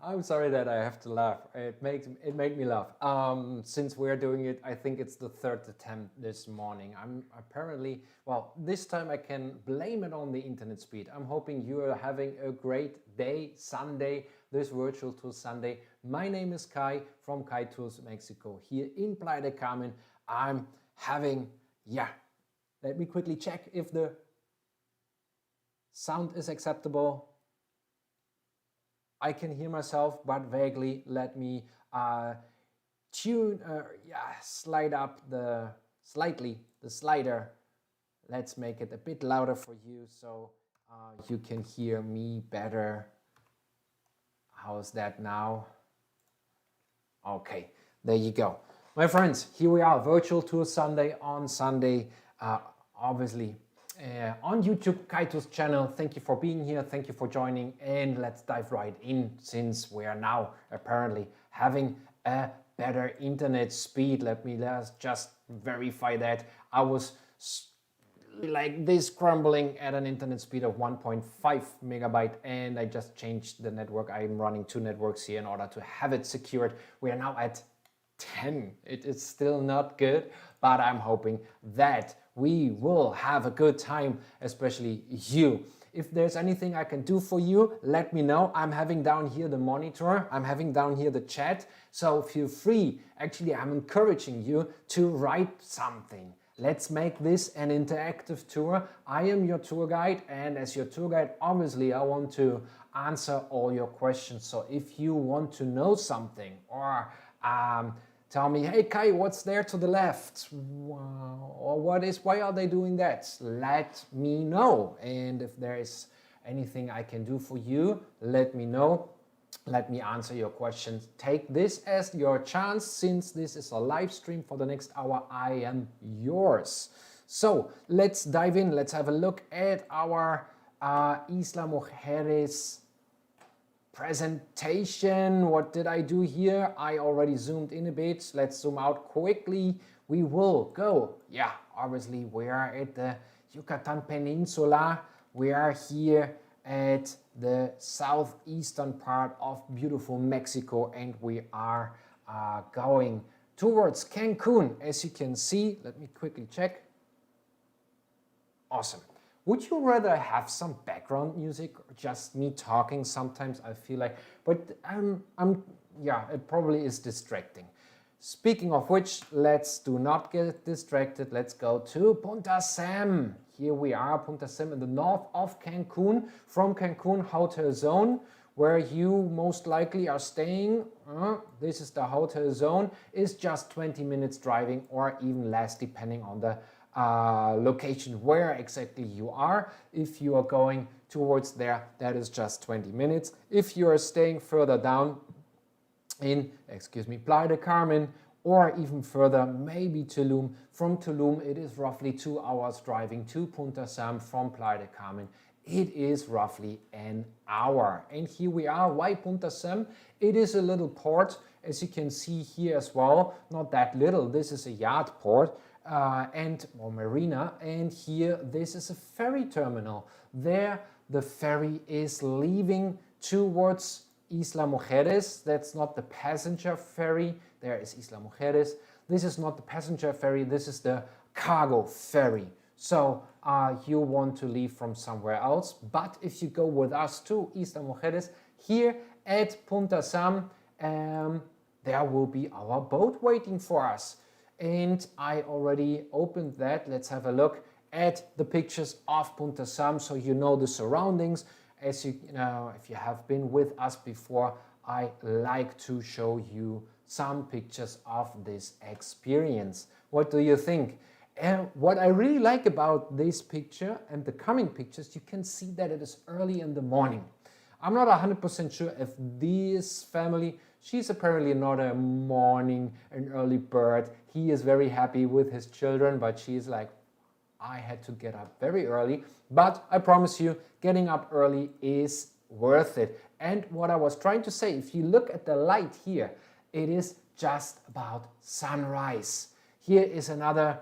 I'm sorry that I have to laugh. It made me laugh. Since we're doing it, I think it's the third attempt this morning. I'm apparently, well, this time I can blame it on the internet speed. I'm hoping you are having a great day, Sunday, this virtual tour Sunday. My name is Kai from Kai Tours Mexico here in Playa del Carmen. I'm having, let me quickly check if the sound is acceptable. I can hear myself, but vaguely. Let me slide up slightly the slider. Let's make it a bit louder for you so you can hear me better. How's that now? Okay, there you go. My friends, here we are, virtual tour Sunday on Sunday, obviously. On YouTube, Kaito's channel. Thank you for being here. Thank you for joining. And let's dive right in since we are now apparently having a better internet speed. Let me just verify that. I was like this crumbling at an internet speed of 1.5 megabyte and I just changed the network. I'm running 2 networks here in order to have it secured. We are now at 10. It is still not good, but I'm hoping that we will have a good time, especially you. If there's anything I can do for you, let me know. I'm having down here the monitor, I'm having down here the chat, so feel free. Actually, I'm encouraging you to write something. Let's make this an interactive tour. I am your tour guide, and as your tour guide, obviously, I want to answer all your questions. So if you want to know something or tell me, hey Kai, what's there to the left? Or why are they doing that? Let me know. And if there is anything I can do for you, let me know. Let me answer your questions. Take this as your chance. Since this is a live stream for the next hour, I am yours. So let's dive in. Let's have a look at our Isla Mujeres presentation. What did I do here? I already zoomed in a bit. Let's zoom out quickly. We will go, obviously we are at the Yucatan Peninsula. We are here at the southeastern part of beautiful Mexico and we are going towards Cancun. As you can see, let me quickly check. Awesome. Would you rather have some background music or just me talking? Sometimes I feel like, but it probably is distracting. Speaking of which, let's do not get distracted. Let's go to Punta Sam. Here we are, Punta Sam in the north of Cancun. From Cancun Hotel Zone, where you most likely are staying. This is the hotel zone. Is just 20 minutes driving or even less depending on the location where exactly you are. If you are going towards there, that is just 20 minutes. If you are staying further down in, Playa del Carmen, or even further, maybe Tulum. From Tulum, it is roughly 2 hours driving to Punta Sam. From Playa del Carmen, it is roughly an hour. And here we are. Why Punta Sam? It is a little port, as you can see here as well. Not that little. This is a yacht port. Or marina, and here this is a ferry terminal. There the ferry is leaving towards Isla Mujeres. That's not the passenger ferry. There is Isla Mujeres. This is not the passenger ferry, this is the cargo ferry. So you want to leave from somewhere else, but if you go with us to Isla Mujeres, here at Punta Sam, there will be our boat waiting for us. And I already opened that. Let's have a look at the pictures of Punta Sam so you know the surroundings. As you know, if you have been with us before, I like to show you some pictures of this experience. What do you think? And what I really like about this picture and the coming pictures, you can see that it is early in the morning. I'm not 100% sure if this family, she's apparently not an early bird. He is very happy with his children, but she's like, I had to get up very early. But I promise you, getting up early is worth it. And what I was trying to say, if you look at the light here, it is just about sunrise. Here is another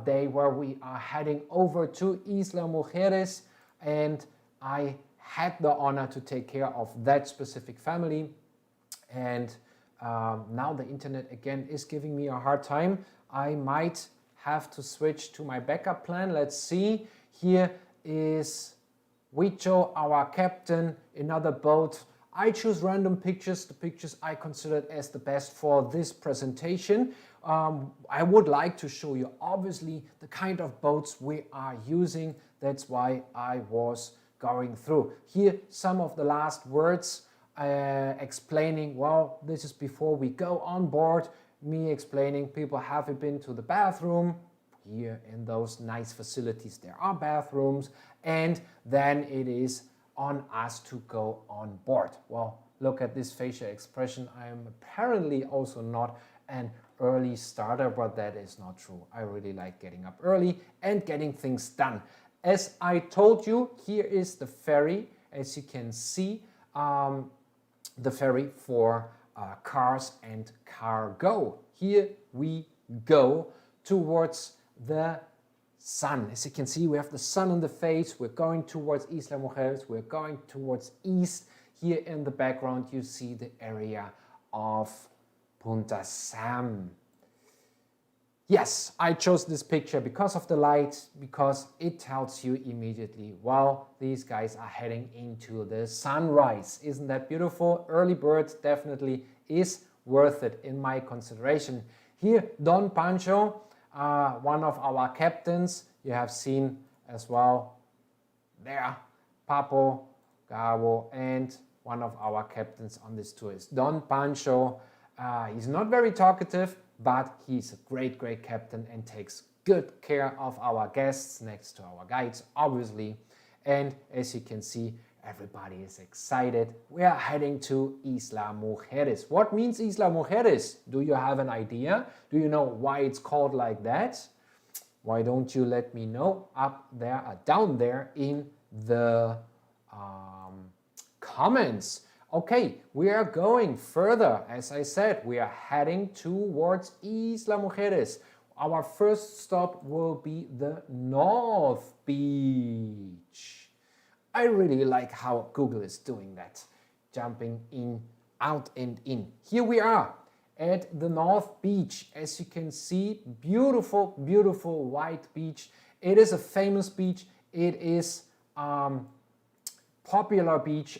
day where we are heading over to Isla Mujeres, and I had the honor to take care of that specific family. And now the internet again is giving me a hard time. I might have to switch to my backup plan. Let's see. Here is Huicho, our captain, another boat. I choose random pictures, the pictures I considered as the best for this presentation. I would like to show you obviously the kind of boats we are using. That's why I was going through. Here some of the last words explaining, well, this is before we go on board. Me explaining, people haven't been to the bathroom. Here in those nice facilities there are bathrooms, and then it is on us to go on board. Well, look at this facial expression. I am apparently also not an early starter, but that is not true. I really like getting up early and getting things done. As I told you, here is the ferry. As you can see, the ferry for cars and cargo. Here we go towards the sun. As you can see, we have the sun in the face. We're going towards Isla Mujeres. We're going towards east. Here in the background, you see the area of Punta Sur. Yes, I chose this picture because of the light, because it tells you immediately, well, these guys are heading into the sunrise. Isn't that beautiful? Early bird definitely is worth it in my consideration. Here, Don Pancho, one of our captains, you have seen as well there, Papo, Gabo, and one of our captains on this tour is Don Pancho. He's not very talkative, but he's a great captain and takes good care of our guests next to our guides, obviously. And as you can see, everybody is excited. We are heading to Isla Mujeres. What means Isla Mujeres? Do you have an idea? Do you know why it's called like that? Why don't you let me know up there, down there in the comments. Okay, we are going further. As I said, we are heading towards Isla Mujeres. Our first stop will be the North Beach. I really like how Google is doing that. Jumping in, out and in. Here we are at the North Beach. As you can see, beautiful, beautiful white beach. It is a famous beach. It is popular beach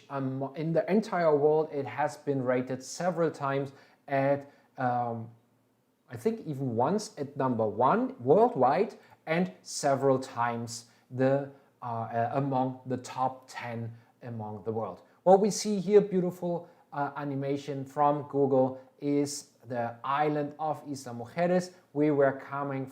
in the entire world. It has been rated several times at, I think even once at #1 worldwide, and several times among the top 10 among the world. What we see here, beautiful animation from Google, is the island of Isla Mujeres. We are coming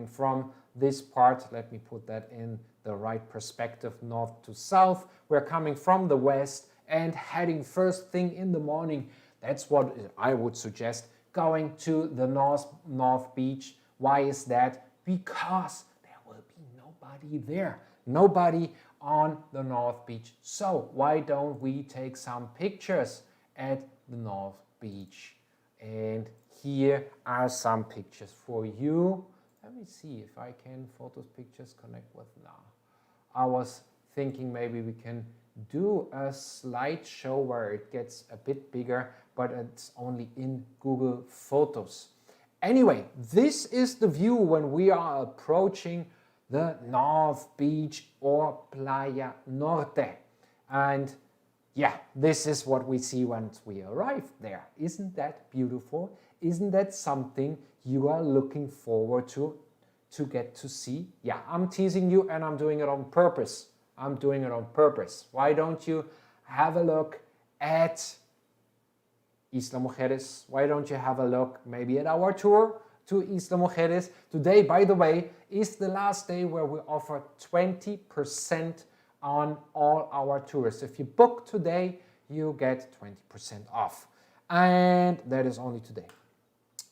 from this part. Let me put that in the right perspective, north to south. We're coming from the west and heading first thing in the morning. That's what I would suggest, going to the North Beach. Why is that? Because there will be nobody there, nobody on the North Beach. So why don't we take some pictures at the North Beach? And here are some pictures for you. Let me see if I can photos, pictures, connect with now. I was thinking maybe we can do a slideshow where it gets a bit bigger, but it's only in Google Photos. Anyway, this is the view when we are approaching the North Beach or Playa Norte. And yeah, this is what we see once we arrive there. Isn't that beautiful? Isn't that something you are looking forward to get to see? Yeah, I'm teasing you and I'm doing it on purpose. I'm doing it on purpose. Why don't you have a look at Isla Mujeres? Why don't you have a look maybe at our tour to Isla Mujeres? Today, by the way, is the last day where we offer 20% on all our tours. If you book today, you get 20% off. And that is only today.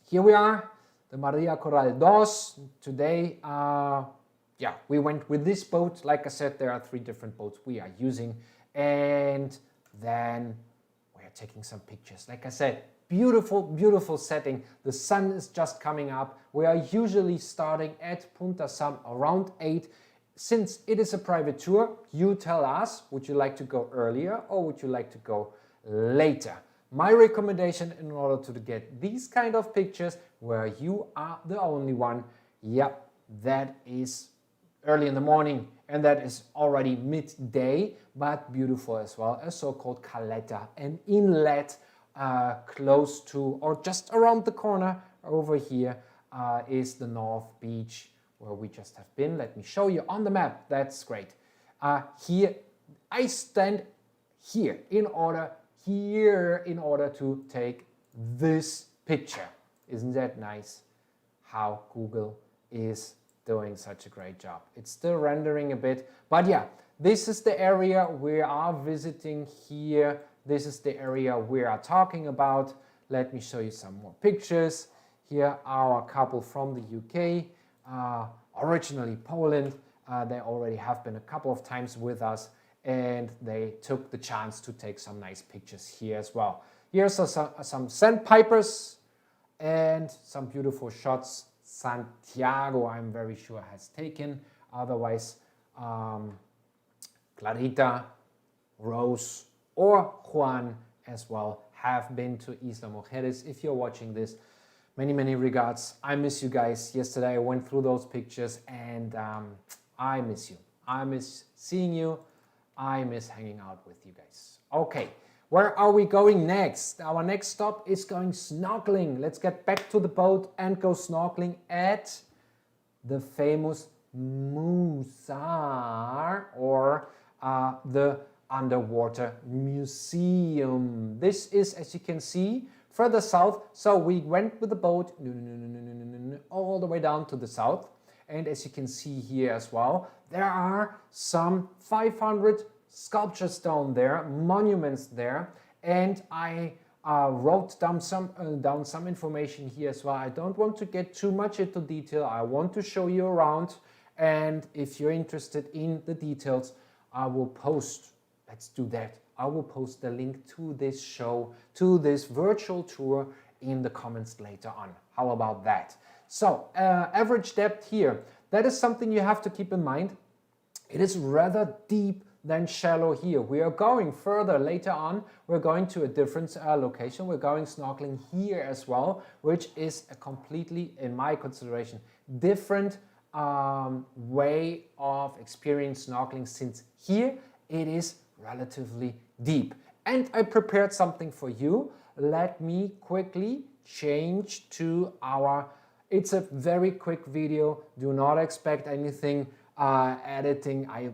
Here we are, the Maria Corral 2. Today, we went with this boat. Like I said, there are 3 different boats we are using. And then we are taking some pictures. Like I said, beautiful, beautiful setting. The sun is just coming up. We are usually starting at Punta Sur around 8. Since it is a private tour, you tell us, would you like to go earlier or would you like to go later? my recommendation in order to get these kind of pictures where you are the only one. Yep, that is early in the morning, and that is already midday, but beautiful as well, a so-called caleta, an inlet close to or just around the corner over here is the North Beach where we just have been. Let me show you on the map. That's great. Here I stand in order to take this picture. Isn't that nice how Google is doing such a great job? It's still rendering a bit, but yeah, this is the area we are visiting here. This is the area we are talking about. Let me show you some more pictures. Here are a couple from the UK, originally Poland. They already have been a couple of times with us, and they took the chance to take some nice pictures here as well. Here's some sandpipers and some beautiful shots Santiago, I'm very sure, has taken. Otherwise, Clarita, Rose, or Juan as well have been to Isla Mujeres. If you're watching this, many, many regards. I miss you guys. Yesterday I went through those pictures, and I miss you. I miss seeing you. I miss hanging out with you guys. Okay, where are we going next? Our next stop is going snorkeling. Let's get back to the boat and go snorkeling at the famous MUSA, or the Underwater Museum. This is, as you can see, further south. So we went with the boat all the way down to the south. And as you can see here as well, there are some 500 sculptures down there, monuments there. And I wrote down some information here as well. I don't want to get too much into detail. I want to show you around. And if you're interested in the details, I will post, let's do that. I will post the link to this show, to this virtual tour in the comments later on. How about that? So, average depth here, that is something you have to keep in mind. It is rather deep than shallow here. We are going further later on. We're going to a different location. We're going snorkeling here as well, which is a completely, in my consideration, different way of experience snorkeling, since here it is relatively deep. And I prepared something for you. Let me quickly change to our, it's a very quick video. Do not expect anything editing. I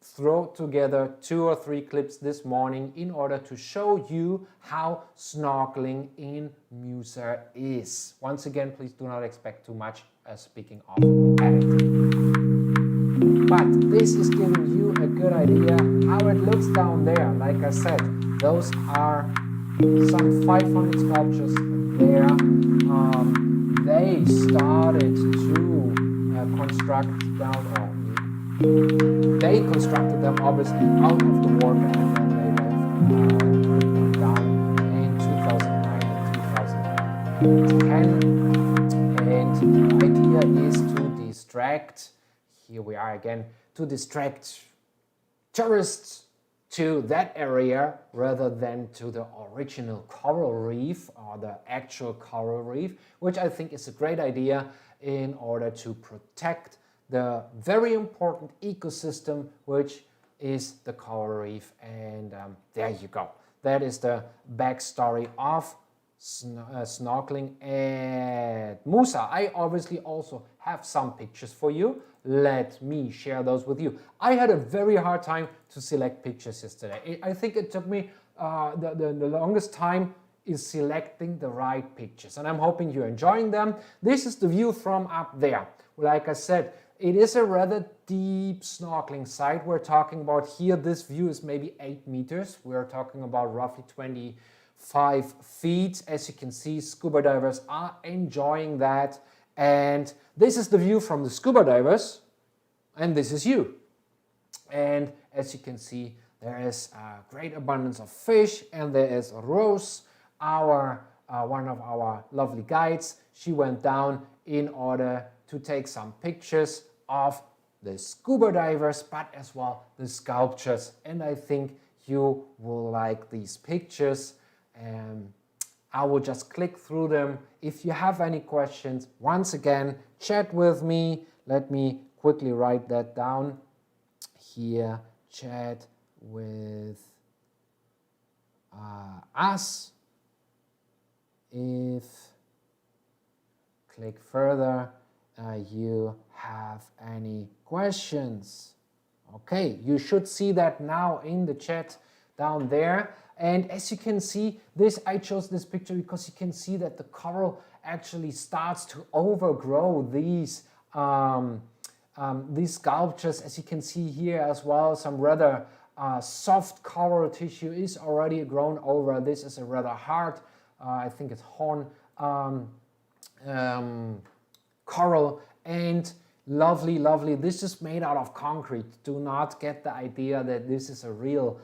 throw together 2 or 3 clips this morning in order to show you how snorkeling in MUSA is. Once again, please do not expect too much speaking of editing. But this is giving you a good idea how it looks down there. Like I said, those are some 500 sculptures there. They started to construct down, or they constructed them obviously out of the water, and then they left down in 2009 and 2010. And the idea is to distract, here we are again, to distract tourists to that area rather than to the original coral reef or the actual coral reef, which I think is a great idea in order to protect the very important ecosystem, which is the coral reef. And there you go. That is the backstory of snorkeling at MUSA. I obviously also have some pictures for you. Let me share those with you. I had a very hard time to select pictures yesterday. I think it took me the longest time is selecting the right pictures, and I'm hoping you're enjoying them. This is the view from up there. Like I said, it is a rather deep snorkeling site. We're talking about here, this view is maybe 8 meters. We're talking about roughly 25 feet. As you can see, scuba divers are enjoying that. And this is the view from the scuba divers, and this is you. And as you can see, there is a great abundance of fish, and there is Rose, one of our lovely guides. She went down in order to take some pictures of the scuba divers, but as well the sculptures. And I think you will like these pictures. I will just click through them. If you have any questions, once again, chat with me. Let me quickly write that down here. Chat with us. If click further, you have any questions. Okay, you should see that now in the chat down there. And as you can see, I chose this picture because you can see that the coral actually starts to overgrow these sculptures. As you can see here as well, some rather soft coral tissue is already grown over. This is a rather hard, I think it's horn coral, and lovely, lovely. This is made out of concrete. Do not get the idea that this is a real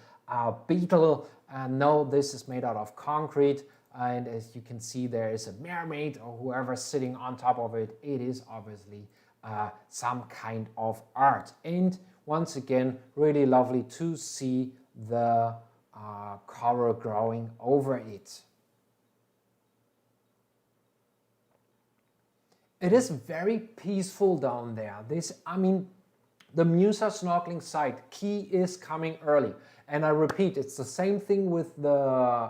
beetle. No, this is made out of concrete, and as you can see, there is a mermaid or whoever sitting on top of it. It is obviously some kind of art, and once again, really lovely to see the coral growing over it. It is very peaceful down there. The MUSA snorkeling site, key is coming early. And I repeat, it's the same thing with the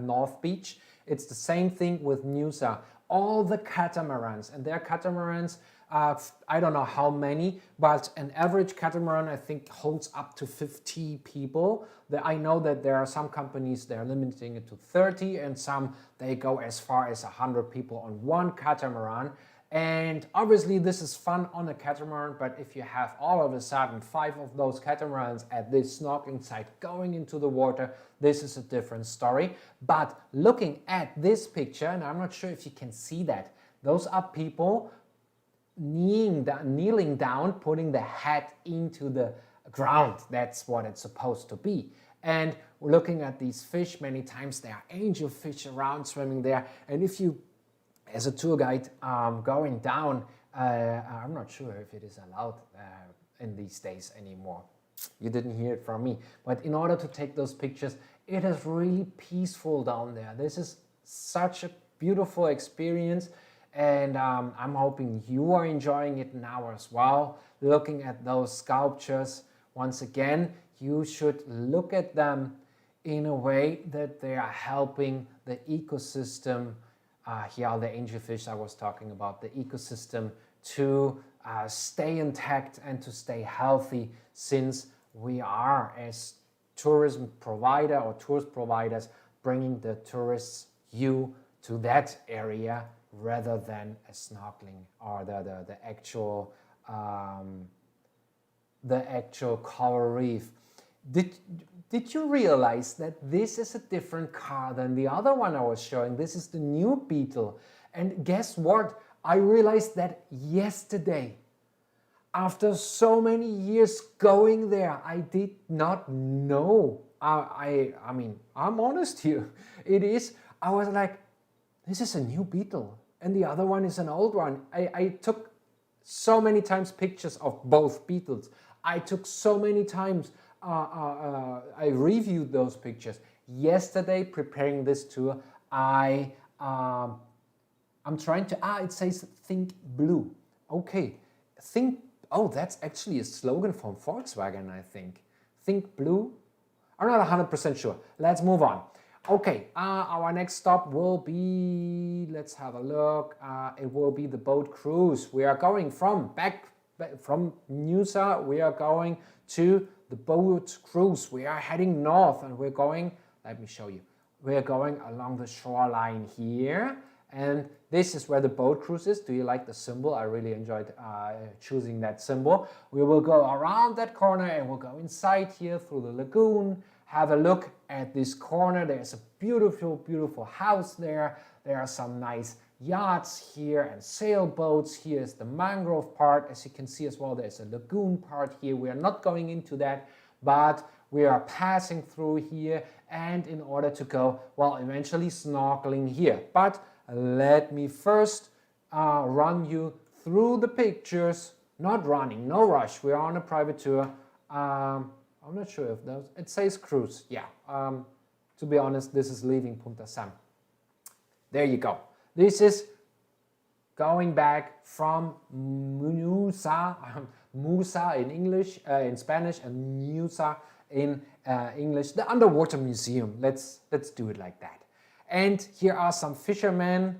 North Beach. It's the same thing with MUSA. All the catamarans, and their catamarans, I don't know how many, but an average catamaran, I think, holds up to 50 people. I know that there are some companies, they're limiting it to 30, and some, they go as far as 100 people on one catamaran. And obviously this is fun on a catamaran, but if you have all of a sudden 5 of those catamarans at this snorkeling site going into the water, this is a different story. But looking at this picture, and I'm not sure if you can see that, those are people kneeling down, putting the head into the ground. That's what it's supposed to be. And we're looking at these fish, many times there are angelfish around swimming there. And if you, as a tour guide, going down, I'm not sure if it is allowed in these days anymore. You didn't hear it from me. But in order to take those pictures, it is really peaceful down there. This is such a beautiful experience. And I'm hoping you are enjoying it now as well. Looking at those sculptures, once again, you should look at them in a way that they are helping the ecosystem. Here are the angelfish I was talking about, the ecosystem to stay intact and to stay healthy, since we are, as tourism provider or tourist providers, bringing the tourists, you, to that area rather than a snorkeling or the actual coral reef. Did you realize that this is a different car than the other one I was showing? This is the new Beetle. And guess what? I realized that yesterday. After so many years going there, I did not know. I mean, I'm honest here. It is. I was like, this is a new Beetle. And the other one is an old one. I took so many times pictures of both Beetles. I took so many times, I reviewed those pictures. Yesterday, preparing this tour, I'm trying to, it says think blue. Okay, oh, that's actually a slogan from Volkswagen, I think. Think blue? I'm not 100% sure. Let's move on. Okay, our next stop will be, let's have a look. It will be the boat cruise. We are going from MUSA, we are going to the boat cruise. We are heading north and we're going, let me show you. We are going along the shoreline here. And this is where the boat cruise is. Do you like the symbol? I really enjoyed choosing that symbol. We will go around that corner and we'll go inside here through the lagoon. Have a look at this corner. There's a beautiful, beautiful house there. There are some nice yachts here and sailboats. Here is the mangrove part. As you can see as well, there's a lagoon part here. We are not going into that, but we are passing through here, and in order to go, well, eventually snorkeling here. But let me first run you through the pictures. Not running, no rush. We are on a private tour. I'm not sure if those, it says cruise, yeah. to be honest, this is leaving Punta Sur. There you go. This is going back from MUSA, MUSA in English, in Spanish, and MUSA in English, the Underwater Museum. Let's do it like that. And here are some fishermen,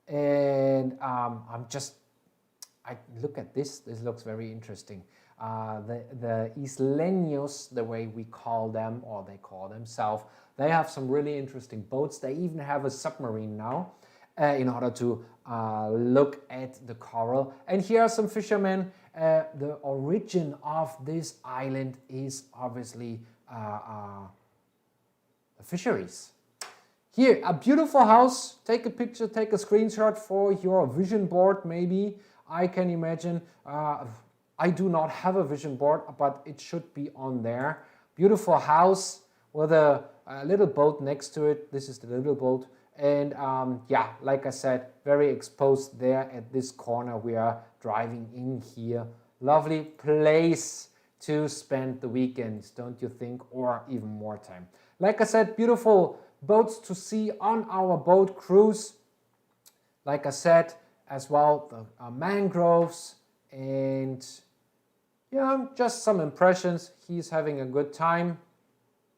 and I look at this. This looks very interesting. The isleños, the way we call them, or they call themselves, they have some really interesting boats. They even have a submarine now in order to look at the coral. And here are some fishermen. The origin of this island is obviously fisheries. Here, a beautiful house. Take a picture, take a screenshot for your vision board maybe. I can imagine. I do not have a vision board, but it should be on there. Beautiful house with a little boat next to it. This is the little boat. And yeah, like I said, very exposed there at this corner. We are driving in here. Lovely place to spend the weekend, don't you think? Or even more time. Like I said, beautiful boats to see on our boat cruise. Like I said, as well, the mangroves, and yeah, just some impressions. He's having a good time.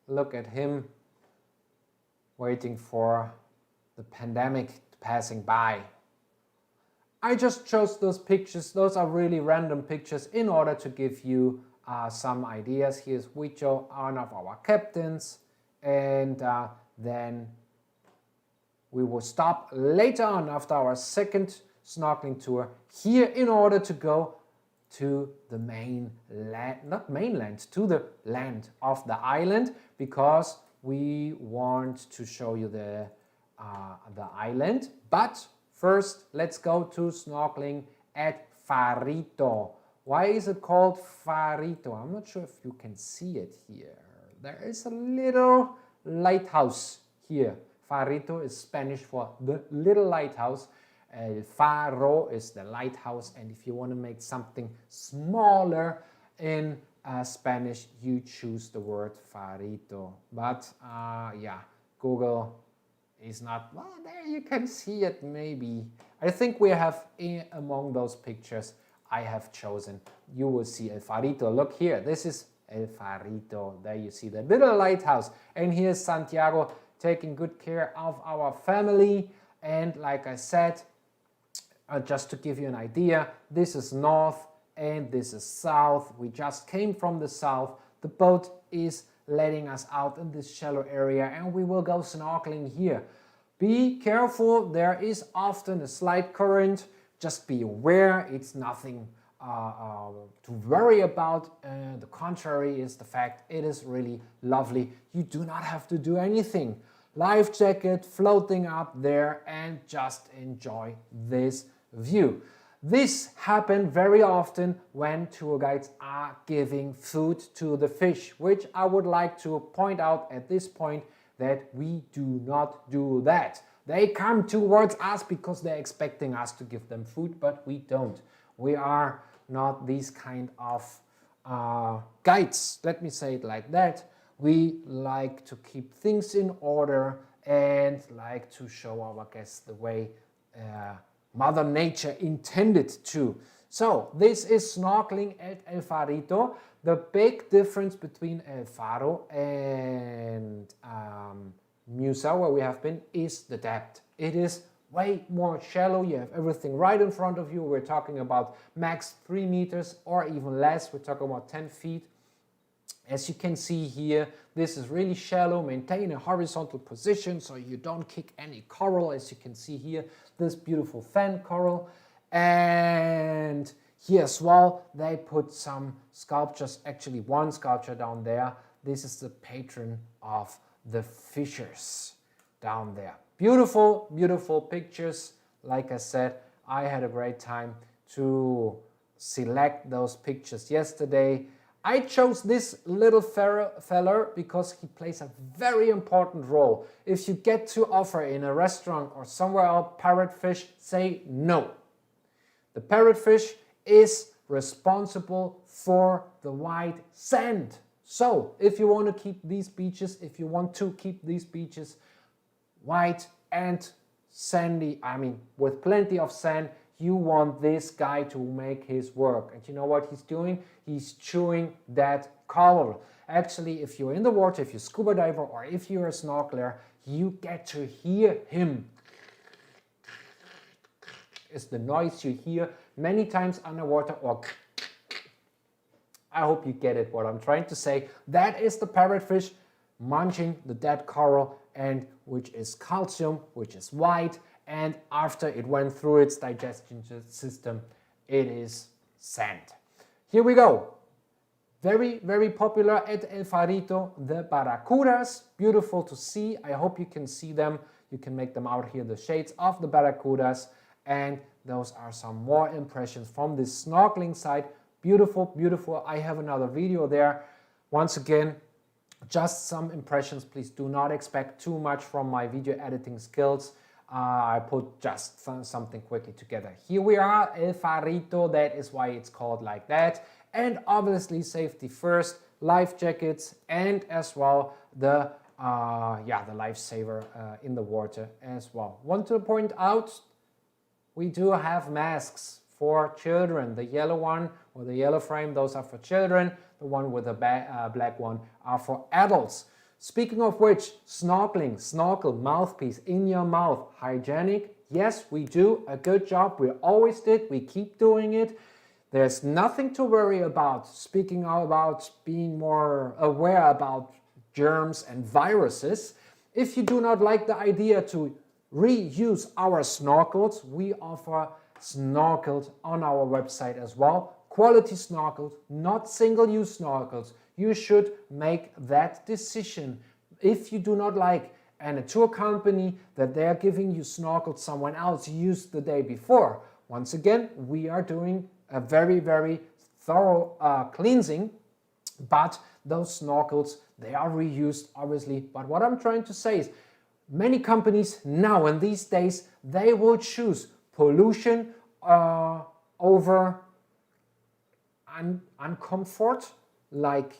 Look at him waiting for the pandemic passing by. I just chose those pictures. Those are really random pictures in order to give you some ideas. Here's Huicho, one of our captains, and then we will stop later on after our second snorkeling tour here in order to go to the to the land of the island, because we want to show you the island. But first, let's go to snorkeling at Finito. Why is it called Finito? I'm not sure if you can see it here. There is a little lighthouse here. Finito is Spanish for the little lighthouse. El faro is the lighthouse, and if you want to make something smaller in Spanish, you choose the word Finito. But yeah, Google is not, well, there you can see it maybe. I think we have among those pictures I have chosen, you will see El Finito. Look here, this is El Finito. There you see the little lighthouse. And here's Santiago taking good care of our family. And like I said, just to give you an idea, this is north and this is south. We just came from the south. The boat is letting us out in this shallow area, and we will go snorkeling here. Be careful, there is often a slight current. Just be aware, it's nothing to worry about. The contrary is the fact, it is really lovely. You do not have to do anything. Life jacket floating up there, and just enjoy this view. This happens very often when tour guides are giving food to the fish, which I would like to point out at this point that we do not do that. They come towards us because they're expecting us to give them food, but we don't. We are not these kind of guides, let me say it like that. We like to keep things in order and like to show our guests the way Mother Nature intended to. So this is snorkeling at El Finito. The big difference between El Faro and MUSA, where we have been, is the depth. It is way more shallow. You have everything right in front of you. We're talking about max 3 meters or even less. We're talking about 10 feet. As you can see here, this is really shallow. Maintain a horizontal position so you don't kick any coral. As you can see here, this beautiful fan coral. And here as well, they put some sculptures, actually one sculpture down there. This is the patron of the fishers down there. Beautiful, beautiful pictures. Like I said, I had a great time to select those pictures yesterday. I chose this little feller because he plays a very important role. If you get to offer in a restaurant or somewhere else parrotfish, say no. The parrotfish is responsible for the white sand. So if you want to keep these beaches, white and sandy, I mean with plenty of sand, you want this guy to make his work. And you know what he's doing? He's chewing that coral. Actually, if you're in the water, if you're a scuba diver or if you're a snorkeler, you get to hear him. It's the noise you hear many times underwater, or I hope you get it what I'm trying to say. That is the parrotfish munching the dead coral, and which is calcium, which is white, and after it went through its digestion system, it is sand. Here we go. Very, very popular at El Farito, the barracudas. Beautiful to see. I hope you can see them. You can make them out here, the shades of the barracudas. And those are some more impressions from this snorkeling site. Beautiful, beautiful. I have another video there. Once again, just some impressions. Please do not expect too much from my video editing skills. I put just something quickly together. Here we are, El Farito. That is why it's called like that. And obviously safety first, life jackets, and as well the lifesaver in the water as well. Want to point out, we do have masks for children. The yellow one or the yellow frame, those are for children. The one with the black one are for adults. Speaking of which, snorkeling, snorkel, mouthpiece in your mouth, hygienic. Yes, we do a good job. We always did. We keep doing it. There's nothing to worry about. Speaking about being more aware about germs and viruses. If you do not like the idea to reuse our snorkels, we offer snorkels on our website as well. Quality snorkels, not single-use snorkels. You should make that decision. If you do not like and a tour company that they're giving you snorkels someone else used the day before, once again, we are doing a very, very thorough cleansing, but those snorkels, they are reused, obviously. But what I'm trying to say is, many companies now in these days, they will choose pollution over uncomfort, like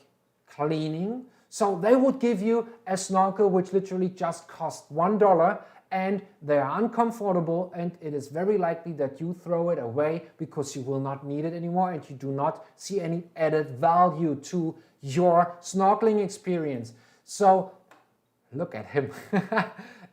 cleaning. So they would give you a snorkel which literally just costs $1, and they are uncomfortable, and it is very likely that you throw it away because you will not need it anymore and you do not see any added value to your snorkeling experience. So look at him.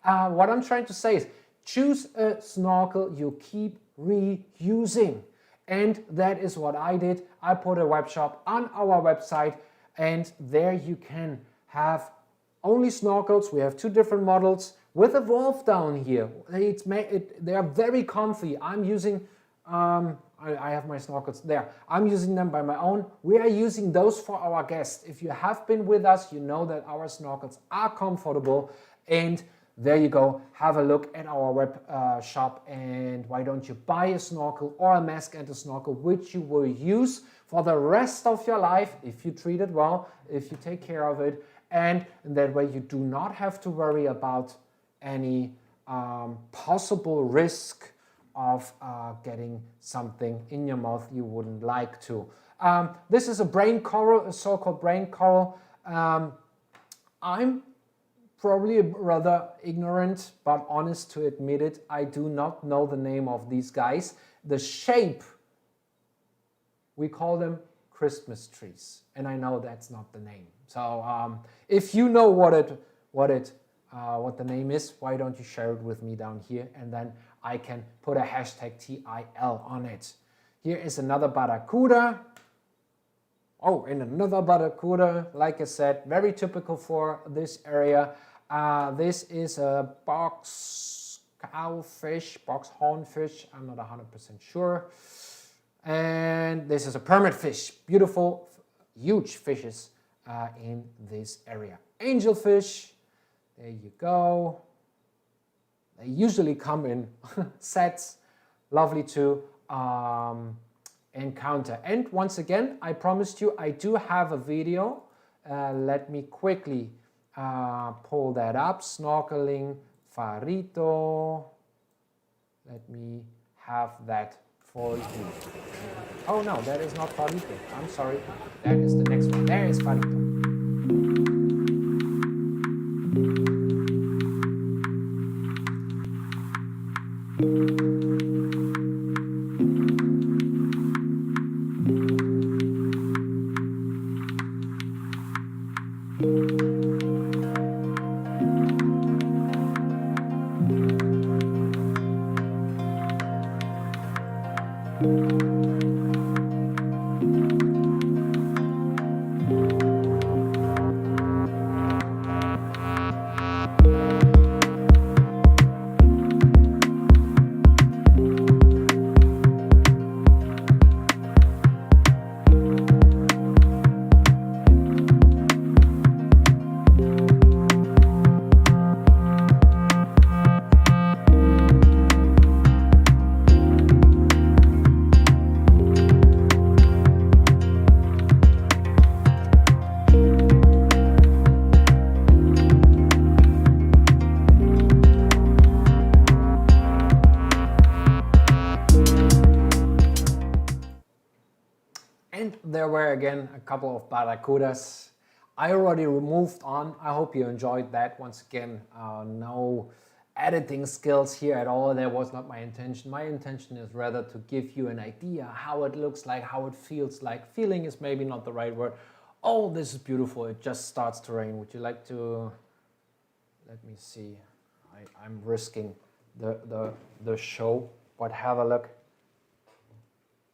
What I'm trying to say is, choose a snorkel you keep reusing. And that is what I did. I put a web shop on our website, and there you can have only snorkels. We have two different models with a valve down here. They are very comfy. I'm using, I have my snorkels there. I'm using them by my own. We are using those for our guests. If you have been with us, you know that our snorkels are comfortable, and there you go. Have a look at our web shop, and why don't you buy a snorkel or a mask and a snorkel which you will use for the rest of your life if you treat it well, if you take care of it, and that way you do not have to worry about any possible risk of getting something in your mouth you wouldn't like to. This is a brain coral, a so-called brain coral. I'm probably rather ignorant, but honest to admit it, I do not know the name of these guys. The shape, we call them Christmas trees, and I know that's not the name. So if you know what the name is, why don't you share it with me down here, and then I can put a hashtag TIL on it. Here is another barracuda. Oh, and another barracuda, like I said, very typical for this area. This is a box cowfish, box hornfish, I'm not 100% sure. And this is a permit fish, beautiful, huge fishes in this area. Angelfish, there you go. They usually come in sets, lovely to encounter. And once again, I promised you I do have a video. Let me quickly pull that up. Snorkeling Farito. Let me have that for you. Oh no, that is not Farito. I'm sorry. That is the next one. There is Farito. And there were again a couple of barracudas. I already moved on. I hope you enjoyed that. Once again, no editing skills here at all. That was not my intention. My intention is rather to give you an idea how it looks like, how it feels like. Feeling is maybe not the right word. Oh, this is beautiful. It just starts to rain. Would you like to... Let me see. I'm risking the show, but have a look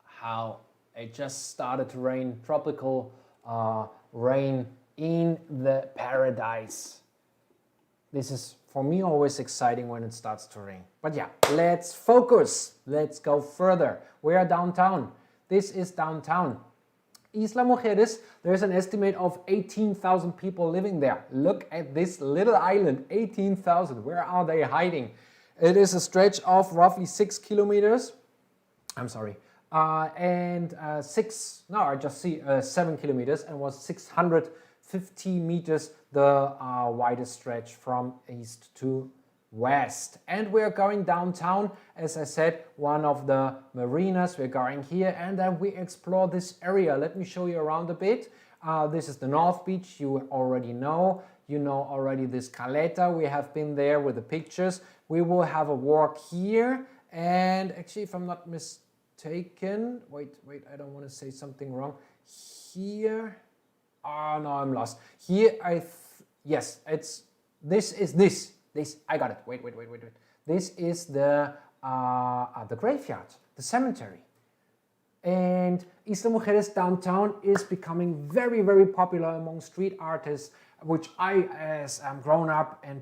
how it just started to rain. Tropical rain in the paradise. This is for me always exciting when it starts to rain. But yeah, let's focus. Let's go further. We are downtown. This is downtown. Isla Mujeres, there's an estimate of 18,000 people living there. Look at this little island, 18,000. Where are they hiding? It is a stretch of roughly 6 kilometers. I'm sorry. And 7 kilometers, and was 650 meters the widest stretch from east to west. And we're going downtown, as I said, one of the marinas. We're going here and then we explore this area. Let me show you around a bit. This is the North Beach. You already know. You know already this Caleta. We have been there with the pictures. We will have a walk here, and actually, if I'm not mistaken, wait, I don't want to say something wrong. Here, oh no, I'm lost. Here, yes, this, I got it. Wait. This is the graveyard, the cemetery. And Isla Mujeres downtown is becoming very, very popular among street artists, which I, as I'm grown up in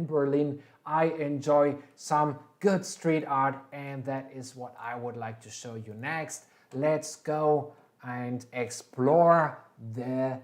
Berlin, I enjoy some good street art, and that is what I would like to show you next. Let's go and explore the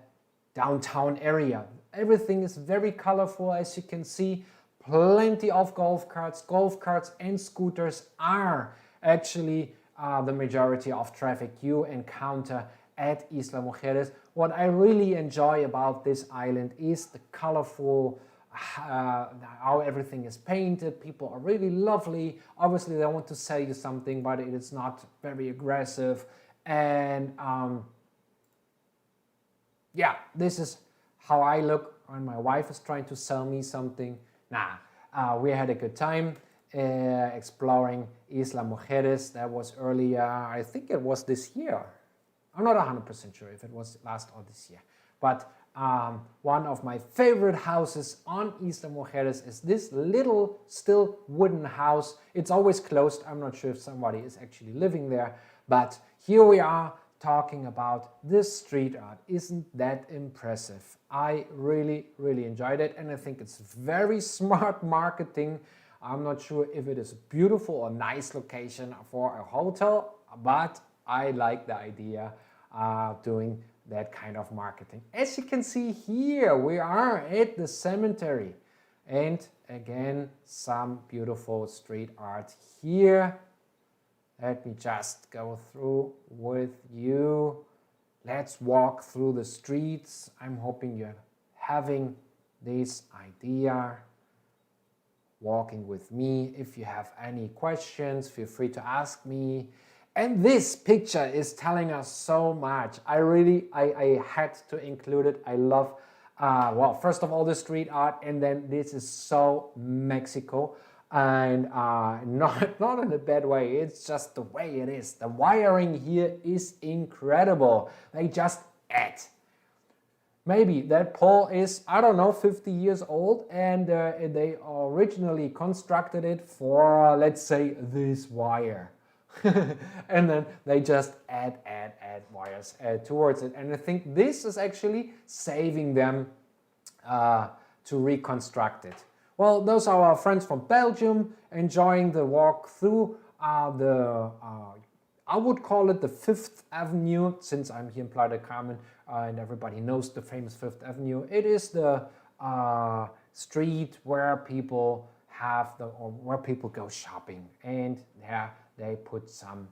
downtown area. Everything is very colorful, as you can see. Plenty of golf carts. Golf carts and scooters are actually the majority of traffic you encounter at Isla Mujeres. What I really enjoy about this island is the colorful, how everything is painted. People are really lovely. Obviously, they want to sell you something, but it is not very aggressive. And yeah, this is how I look when my wife is trying to sell me something. We had a good time exploring Isla Mujeres. That was earlier, I think it was this year. I'm not 100% sure if it was last or this year. But one of my favorite houses on Isla Mujeres is this little still wooden house. It's always closed. I'm not sure if somebody is actually living there. But here we are talking about this street art. Isn't that impressive? I really, really enjoyed it, and I think it's very smart marketing. I'm not sure if it is a beautiful or nice location for a hotel, but I like the idea doing that kind of marketing. As you can see here, we are at the cemetery, and again, some beautiful street art here. Let me just go through with you. Let's walk through the streets. I'm hoping you're having this idea, walking with me. If you have any questions, feel free to ask me. And this picture is telling us so much. I had to include it. I love, well, first of all, the street art, and then this is so Mexico. And not in a bad way, it's just the way it is. The wiring here is incredible. They just add. Maybe that pole is, I don't know, 50 years old, and they originally constructed it for, let's say, this wire. And then they just add wires towards it. And I think this is actually saving them to reconstruct it. Well, those are our friends from Belgium enjoying the walk through I would call it the Fifth Avenue, since I'm here in Playa del Carmen and everybody knows the famous Fifth Avenue. It is the street where people where people go shopping, and there they put some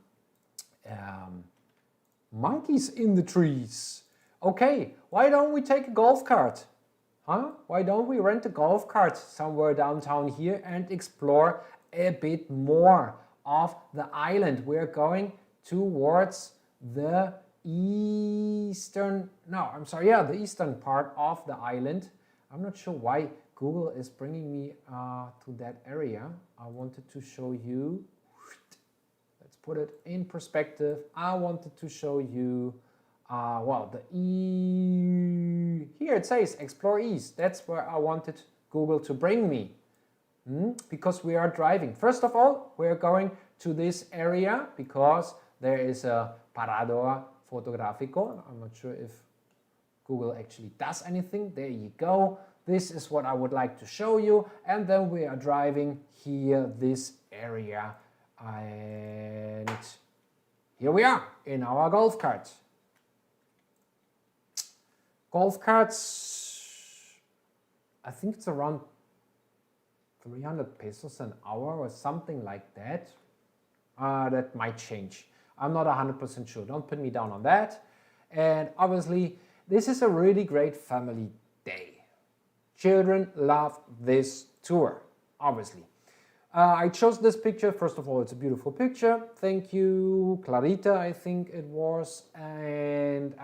monkeys in the trees. Okay, why don't we take a golf cart? Huh? Why don't we rent a golf cart somewhere downtown here and explore a bit more of the island? We're going towards the eastern part of the island. I'm not sure why Google is bringing me to that area. I wanted to show you, let's put it in perspective. I wanted to show you, here it says Explore East. That's where I wanted Google to bring me. Because we are driving. First of all, we're going to this area because there is a parador fotográfico. I'm not sure if Google actually does anything. There you go. This is what I would like to show you. And then we are driving here, this area. And here we are in our golf cart. Golf carts, I think it's around 300 pesos an hour or something like that. That might change. I'm not 100% sure. Don't put me down on that. And obviously, this is a really great family day. Children love this tour, obviously. I chose this picture. First of all, it's a beautiful picture. Thank you, Clarita, I think it was. And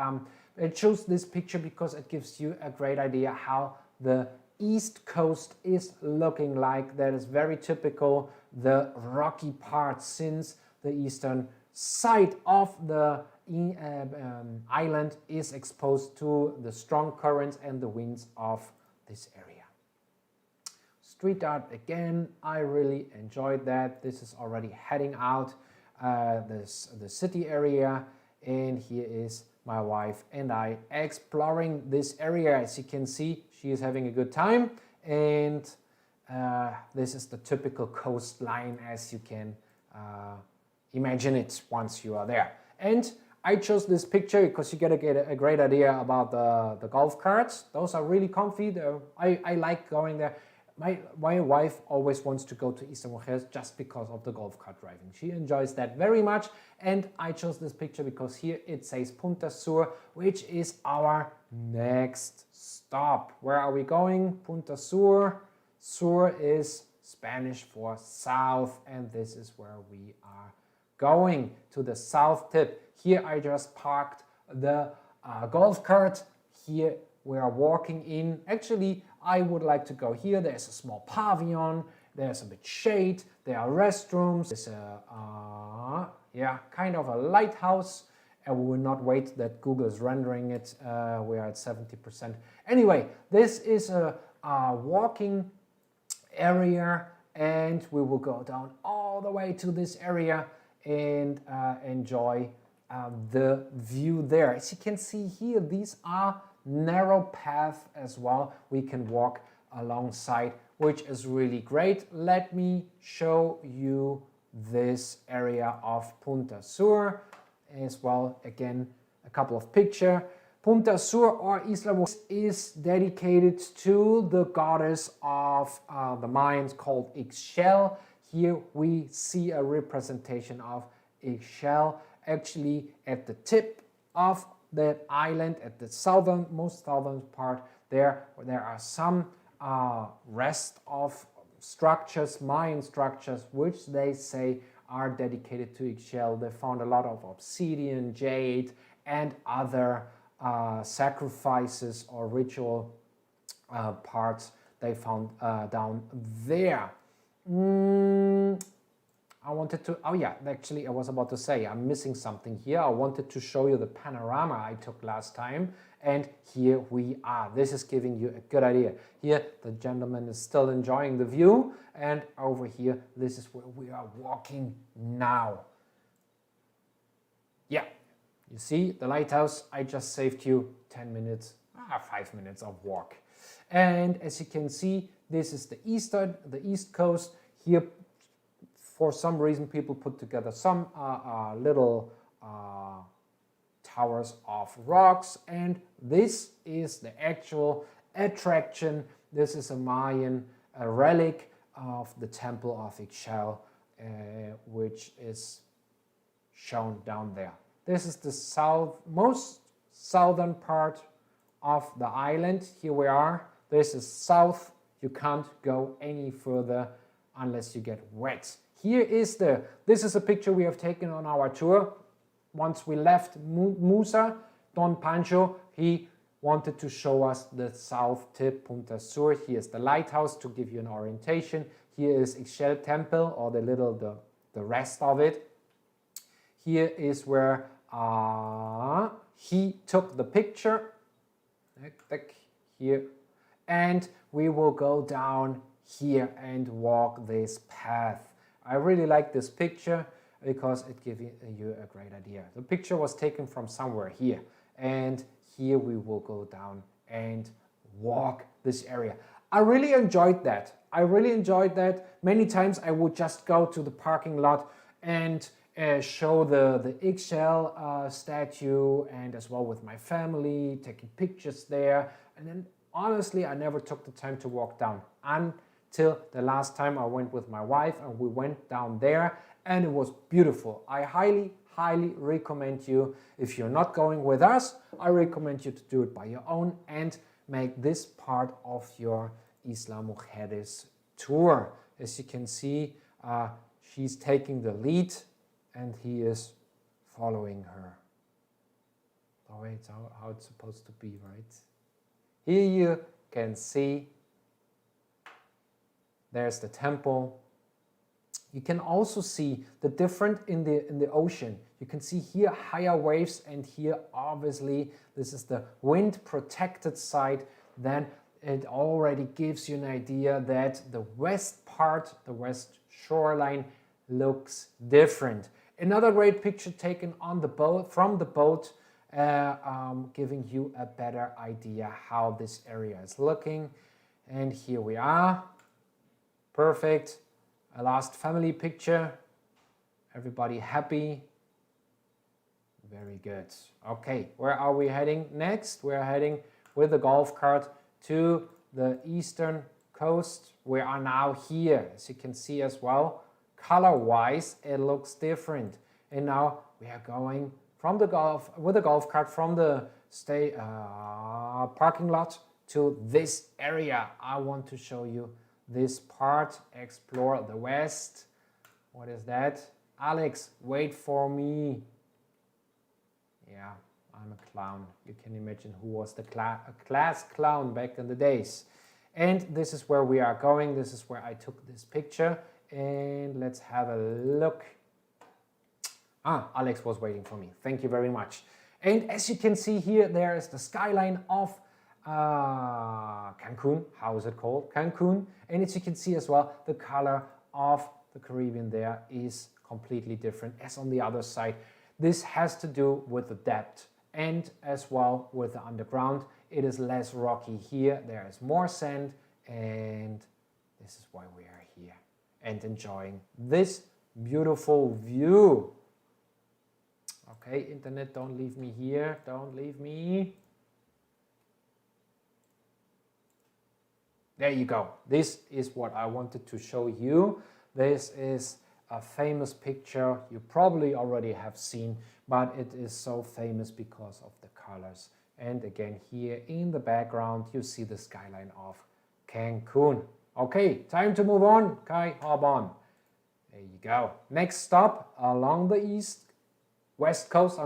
I chose this picture because it gives you a great idea how the East Coast is looking like. That is very typical, the rocky part, since the eastern side of the island is exposed to the strong currents and the winds of this area. Street art again, I really enjoyed that. This is already heading out the city area, and here is my wife and I exploring this area. As you can see, she is having a good time, and this is the typical coastline as you can imagine it once you are there. And I chose this picture because you get a great idea about the golf carts. Those are really comfy. I like going there. My wife always wants to go to Isla Mujeres just because of the golf cart driving. She enjoys that very much, and I chose this picture because here it says Punta Sur, which is our next stop. Where are we going? Punta Sur. Sur is Spanish for south, and this is where we are going, to the south tip. Here I just parked the golf cart. Here we are walking in. Actually, I would like to go here. There's a small pavilion. There's a bit shade. There are restrooms. There's a kind of a lighthouse. And we will not wait that Google is rendering it. We are at 70%. Anyway, this is a walking area, and we will go down all the way to this area and enjoy the view there. As you can see here, these are narrow path as well. We can walk alongside, which is really great. Let me show you this area of Punta Sur as well. Again, a couple of pictures. Punta Sur, or Isla Mujeres, is dedicated to the goddess of the Mayans called Ixchel. Here we see a representation of Ixchel actually at the tip of that island, at the most southern part. There are some rest of structures, Mayan structures, which they say are dedicated to Ixchel. They found a lot of obsidian, jade, and other sacrifices or ritual parts they found down there. I wanted to, actually I was about to say I'm missing something here. I wanted to show you the panorama I took last time, and here we are. This is giving you a good idea. Here the gentleman is still enjoying the view, and over here this is where we are walking now. Yeah, you see the lighthouse, I just saved you 10 minutes, 5 minutes of walk. And as you can see, this is the east coast. Here, for some reason, people put together some little towers of rocks, and this is the actual attraction. This is a Mayan relic of the temple of Ixchel, which is shown down there. This is the most southern part of the island. Here we are. This is south. You can't go any further unless you get wet. This is a picture we have taken on our tour. Once we left MUSA, Don Pancho, he wanted to show us the south tip, Punta Sur. Here's the lighthouse to give you an orientation. Here is Ixchel Temple, or the rest of it. Here is where he took the picture. Here. And we will go down here and walk this path. I really like this picture because it gives you a great idea. The picture was taken from somewhere here, and here we will go down and walk this area. I really enjoyed that. Many times I would just go to the parking lot and show the Ixchel statue, and as well with my family, taking pictures there. And then honestly, I never took the time to walk down until the last time I went with my wife, and we went down there, and it was beautiful. I highly recommend you, if you're not going with us, I recommend you to do it by your own and make this part of your Isla Mujeres tour. As you can see, she's taking the lead and he is following her. The way it's how it's supposed to be, right? Here you can see there's the temple. You can also see the difference in the ocean. You can see here higher waves, and here obviously this is the wind protected side. Then it already gives you an idea that the west part, the west shoreline, looks different. Another great picture taken on the boat, from the boat, giving you a better idea how this area is looking. And here we are. Perfect. A last family picture. Everybody happy. Very good. Okay, where are we heading next? We're heading with the golf cart to the eastern coast. We are now here, as you can see as well. Color-wise, it looks different. And now we are going with the golf cart from the parking lot to this area. I want to show you this part. Explore the west. What is that? Alex, wait for me. Yeah, I'm a clown. You can imagine who was the class clown back in the days. And this is where we are going. This is where I took this picture. And let's have a look. Alex was waiting for me. Thank you very much. And as you can see here, there is the skyline of Cancun. How is it called? Cancun. And as you can see as well, the color of the Caribbean there is completely different as on the other side. This has to do with the depth and as well with the underground. It is less rocky here. There is more sand, and this is why we are here and enjoying this beautiful view. Okay, internet, don't leave me here. Don't leave me. There you go. This is what I wanted to show you. This is a famous picture you probably already have seen, but it is so famous because of the colors. And again, here in the background, you see the skyline of Cancun. Okay, time to move on. Kai, hop on. There you go. Next stop along the west coast,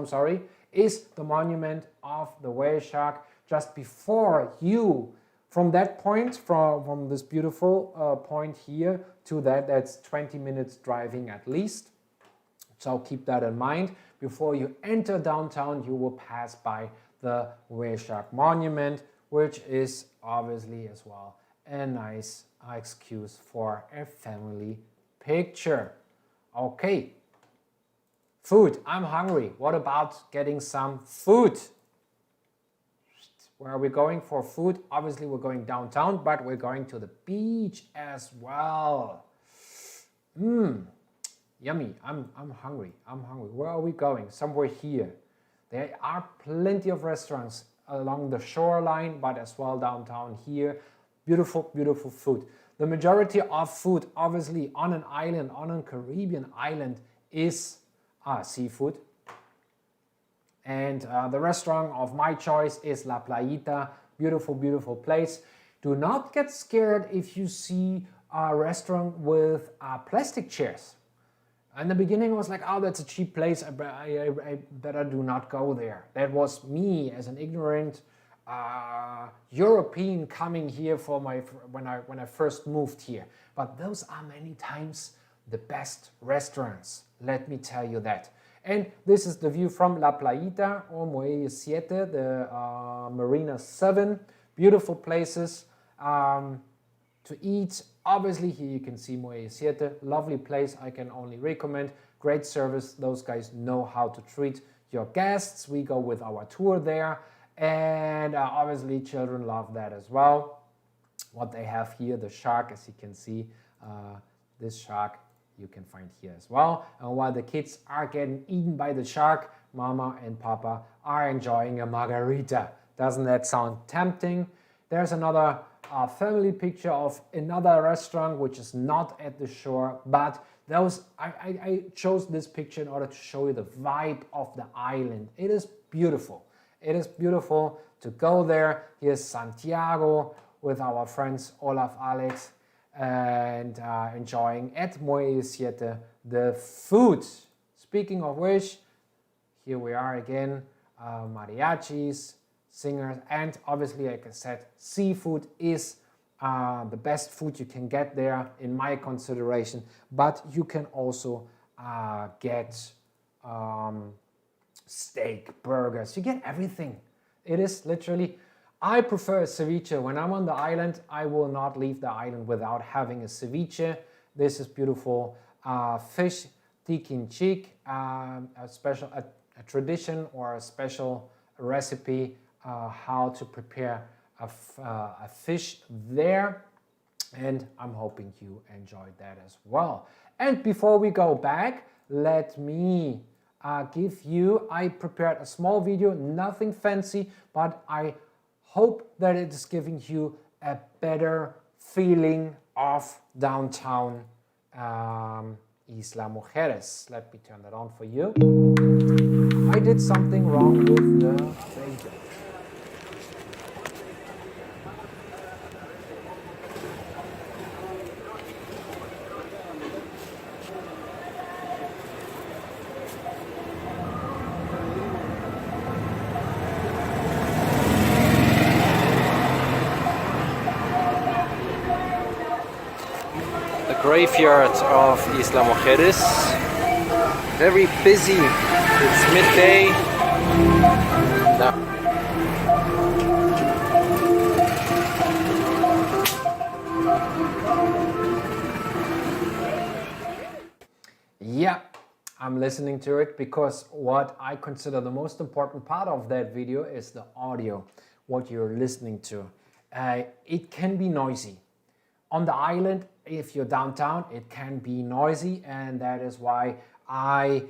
is the monument of the whale shark. Just before you, from that point, from this beautiful point here to that's 20 minutes driving at least. So keep that in mind. Before you enter downtown, you will pass by the whale shark monument, which is obviously as well a nice excuse for a family picture. Okay. Food, I'm hungry. What about getting some food? Where are we going for food? Obviously we're going downtown, but we're going to the beach as well. Yummy, I'm hungry, Where are we going? Somewhere here. There are plenty of restaurants along the shoreline, but as well downtown here. Beautiful, beautiful food. The majority of food, obviously on an island, on a Caribbean island, is seafood. And the restaurant of my choice is La Playita. Beautiful, beautiful place. Do not get scared if you see a restaurant with plastic chairs. In the beginning, I was like, oh, that's a cheap place. I better do not go there. That was me as an ignorant European coming here for when I first moved here. But those are many times the best restaurants. Let me tell you that. And this is the view from La Playita or Muelle 7, the Marina 7. Beautiful places to eat. Obviously, here you can see Muelle 7. Lovely place, I can only recommend. Great service. Those guys know how to treat your guests. We go with our tour there. And obviously, children love that as well. What they have here, the shark, as you can see, this shark you can find here as well. And while the kids are getting eaten by the shark, Mama and Papa are enjoying a margarita. Doesn't that sound tempting? There's another family picture of another restaurant which is not at the shore, but I chose this picture in order to show you the vibe of the island. It is beautiful. It is beautiful to go there. Here's Santiago with our friends Olaf, Alex, and enjoying at Muelle 7 the food. Speaking of which, here we are again, mariachis, singers, and obviously, like I said, seafood is the best food you can get there in my consideration, but you can also get steak, burgers, you get everything. It is literally, I prefer a ceviche. When I'm on the island, I will not leave the island without having a ceviche. This is beautiful fish, tiquinchic, a tradition or a special recipe how to prepare a fish there. And I'm hoping you enjoyed that as well. And before we go back, let me I prepared a small video, nothing fancy, but I hope that it is giving you a better feeling of downtown Isla Mujeres. Let me turn that on for you. I did something wrong with the video. Graveyard of Isla Mujeres, very busy. It's midday. Yeah, I'm listening to it because what I consider the most important part of that video is the audio, what you're listening to. It can be noisy. On the island, if you're downtown, it can be noisy, and that is why I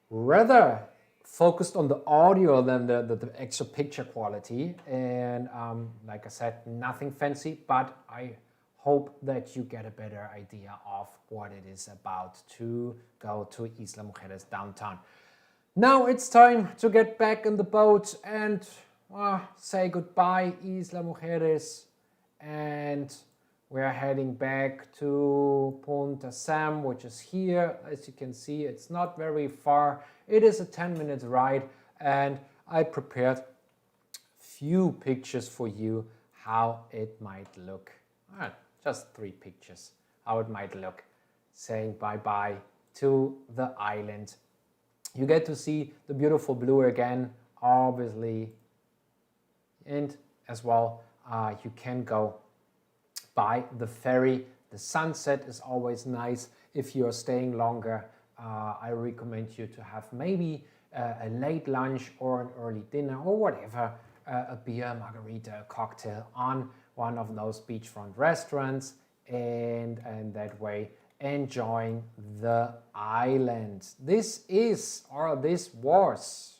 rather focused on the audio than the extra picture quality. And like I said, nothing fancy, but I hope that you get a better idea of what it is about to go to Isla Mujeres downtown. Now it's time to get back in the boat and say goodbye, Isla Mujeres, and we're heading back to Punta Sur, which is here. As you can see, it's not very far. It is a 10-minute ride, and I prepared a few pictures for you how it might look. Just 3 pictures, how it might look, saying bye-bye to the island. You get to see the beautiful blue again, obviously, and as well, you can go by the ferry. The sunset is always nice if you're staying longer I recommend you to have maybe a late lunch or an early dinner or whatever, a beer, a margarita, a cocktail on one of those beachfront restaurants, and that way enjoying the island. This is, or this was,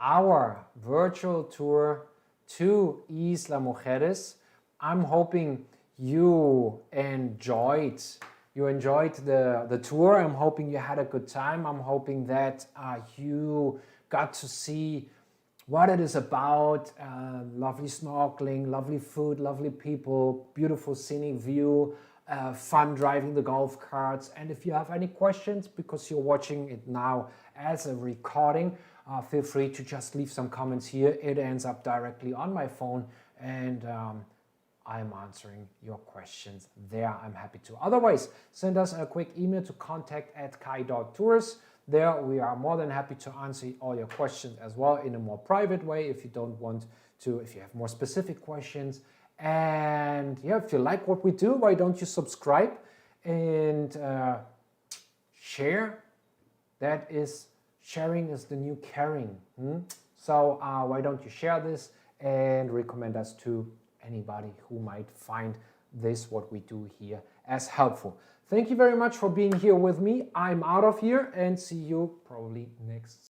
our virtual tour to Isla Mujeres. I'm hoping you enjoyed the tour. I'm hoping you had a good time. I'm hoping that you got to see what it is about. Lovely snorkeling, lovely food, lovely people, beautiful scenic view, fun driving the golf carts. And if you have any questions, because you're watching it now as a recording, feel free to just leave some comments here. It ends up directly on my phone, and I'm answering your questions there. I'm happy to. Otherwise, send us a quick email to contact@kai.tours. There we are more than happy to answer all your questions as well in a more private way if you don't want to, if you have more specific questions. And yeah, if you like what we do, why don't you subscribe and share? Sharing is the new caring. So why don't you share this and recommend us to anybody who might find this, what we do here, as helpful. Thank you very much for being here with me. I'm out of here and see you probably next